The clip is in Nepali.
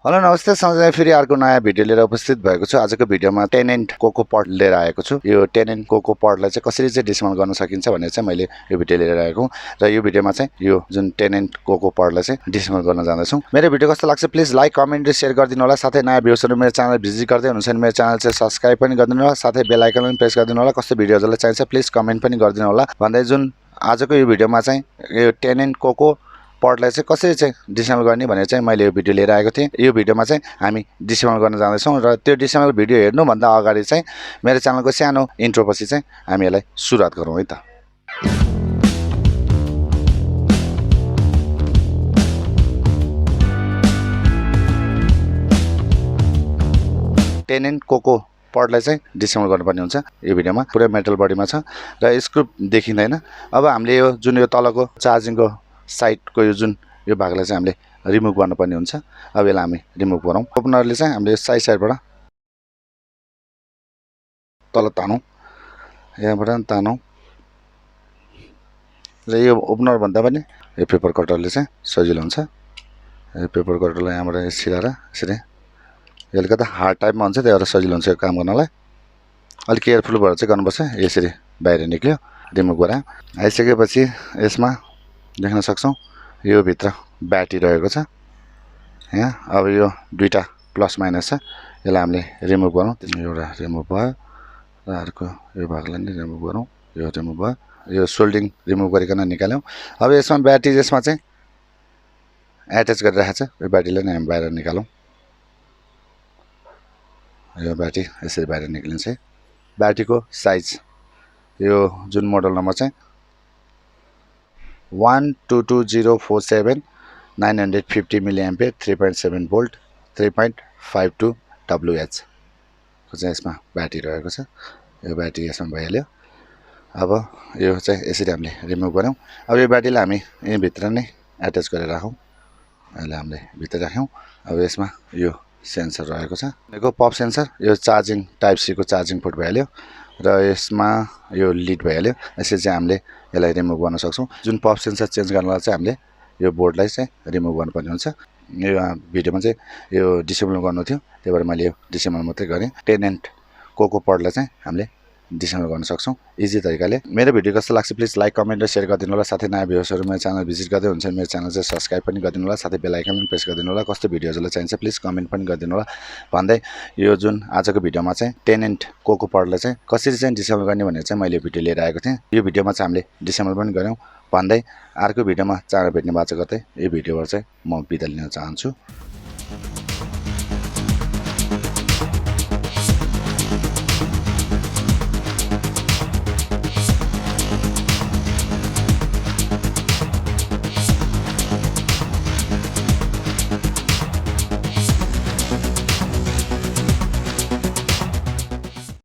हेलो नमस्ते सँगै फेरि अर्को नयाँ भिडियो लिएर उपस्थित भएको छु। आजको भिडियोमा टेनेन्ट कोको पट लिएर आएको छु। यो टेनेन्ट कोको पटलाई चाहिँ कसरी चाहिँ डिसेम्बल गर्न सकिन्छ भनेर चाहिँ मैले यो भिडियो लिएर आएको र यो भिडियोमा चाहिँ यो जुन टेनेन्ट कोको पटलाई चाहिँ डिसेम्बल गर्न जाँदैछौँ। मेरो भिडियो कस्तो लाग्छ प्लिज लाइक कमेन्ट र सेयर गरिदिनु होला। साथै नयाँ भ्युजहरु मेरो च्यानल भिजिट गर्दै हुनुहुन्छ भने मेरो च्यानल चाहिँ सब्स्क्राइब पनि गरिदिनु होला। साथै बेल आइकन पनि प्रेस गरिदिनु होला। कस्तो भिडियोजहरुलाई चाहिन्छ प्लिज कमेन्ट पनि गरिदिनु होला भन्दै जुन आजको यो भिडियोमा चाहिँ यो टेनेन्ट कोको पटलाई चाहिँ कसरी चाहिँ डिसेम्बल गर्ने भनेर चाहिँ मैले यो भिडियो लिएर आएको थिएँ। यो भिडियोमा चाहिँ हामी डिसेम्बल गर्न जाँदैछौँ र त्यो डिसेम्बल भिडियो हेर्नुभन्दा अगाडि चाहिँ मेरो च्यानलको सानो इन्ट्रोपछि चाहिँ हामी यसलाई सुरुवात गरौँ है त। टेनेन्ट कोको पटलाई चाहिँ डिसेम्बल गर्नुपर्ने हुन्छ। यो भिडियोमा पुरै मेटल बडीमा छ र स्क्रू देखिँदैन। अब हामीले यो जुन यो तलको चार्जिङको साइडको यो जुन यो भागलाई चाहिँ हामीले रिमुभ गर्नुपर्ने हुन्छ। अब यसलाई हामी रिमुभ गरौँ। ओपनरले चाहिँ हामीले साइडबाट तल तानौँ, यहाँबाट तानौँ र यो ओपनर भन्दा पनि यो पेपर कटरले चाहिँ सजिलो हुन्छ। यो पेपर कटरलाई यहाँबाट छिराएर यसरी यसले गर्दा हार्ड टाइपमा हुन्छ, त्यही भएर सजिलो हुन्छ यो काम गर्नलाई। अलिक केयरफुल भएर चाहिँ गर्नुपर्छ। यसरी बाहिर निक्ल्यो, रिमुभ गरायो। आइसकेपछि यसमा देख्न सक्छौँ यो भित्र ब्याट्री रहेको छ यहाँ। अब यो दुईटा प्लस माइनस छ, यसलाई हामीले रिमुभ गरौँ। एउटा रिमुभ भयो र अर्को यो भागलाई नि रिमुभ गरौँ। यो रिमुभ भयो, यो सोल्डिङ रिमुभ गरिकन निकाल्यौँ। अब यसमा ब्याट्री यसमा चाहिँ एट्याच गरिरहेको छ, यो ब्याट्रीलाई नै हामी बाहिर निकालौँ। यो ब्याट्री यसरी बाहिर निक्लिन्छ है। ब्याट्रीको साइज यो जुन मोडल नम्बर चाहिँ 1220047 950 मिलिएम्पियर 3.7 भोल्ट 3.52 WH को चाहिँ यसमा ब्याट्री रहेको छ। यो ब्याट्री यसमा भइहाल्यो। अब यो चाहिँ यसरी हामीले रिमुभ गऱ्यौँ। अब यो ब्याट्रीलाई हामी यहीँभित्र नै एट्याच गरेर राखौँ। यसलाई हामीले भित्र राख्यौँ। अब यसमा यो सेन्सर रहेको छ, यो पप सेन्सर। यो चार्जिङ टाइप सी को चार्जिङ पोर्ट भइहाल्यो र यसमा यो लिड भइहाल्यो। यसरी चाहिँ हामीले यसलाई रिमुभ गर्न सक्छौँ। जुन पप सेन्सर चेन्ज गर्नलाई चाहिँ हामीले यो बोर्डलाई चाहिँ रिमुभ गर्नुपर्ने हुन्छ। यो भिडियोमा चाहिँ यो डिसेम्बल गर्नु थियो, त्यही भएर मैले यो डिसेम्बल मात्रै गरेँ। टेनेन्ट कोको पटलाई चाहिँ हामीले डिसेम्बल गर्न सक्छौँ इजी तरिकाले। मेरो भिडियो कस्तो लाग्छ प्लिज लाइक कमेन्ट र सेयर गरिदिनु होला। साथै नयाँ भ्युजहरु मेरो च्यानल भिजिट गर्दै हुन्छ भने मेरो च्यानल चाहिँ सब्स्क्राइब पनि गरिदिनु होला। साथै बेल आइकन पनि प्रेस गरिदिनु होला। कस्तो भिडियोजहरुलाई चाहिन्छ प्लिज कमेन्ट पनि गरिदिनु होला भन्दै यो जुन आजको भिडियोमा चाहिँ टेनेन्ट कोको पटलाई चाहिँ कसरी चाहिँ डिसेम्बल गर्ने भनेर चाहिँ मैले भिडियो लिएर आएको थिएँ। यो भिडियोमा चाहिँ हामीले डिसेम्बल पनि गऱ्यौँ भन्दै अर्को भिडियोमा चाँडो भेट्ने बाचा गर्दै यो भिडियोबाट चाहिँ म बिदा लिन चाहन्छु।